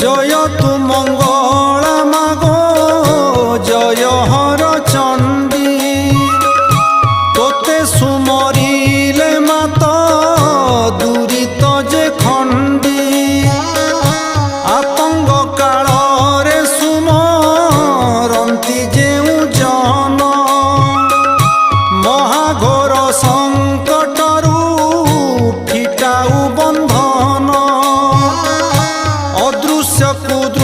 জয় তু মঙ্গলা মাগো জয় হর চণ্ডী তোতে সুমরিলে মাত দুরিত যে খণ্ডী আতঙ্গ কাଳରେ সুমরন্তি যেউ জন মহাঘোর সংকটরু ফিটাউ বন্ধন অদৃশ্য কুদৃশ্য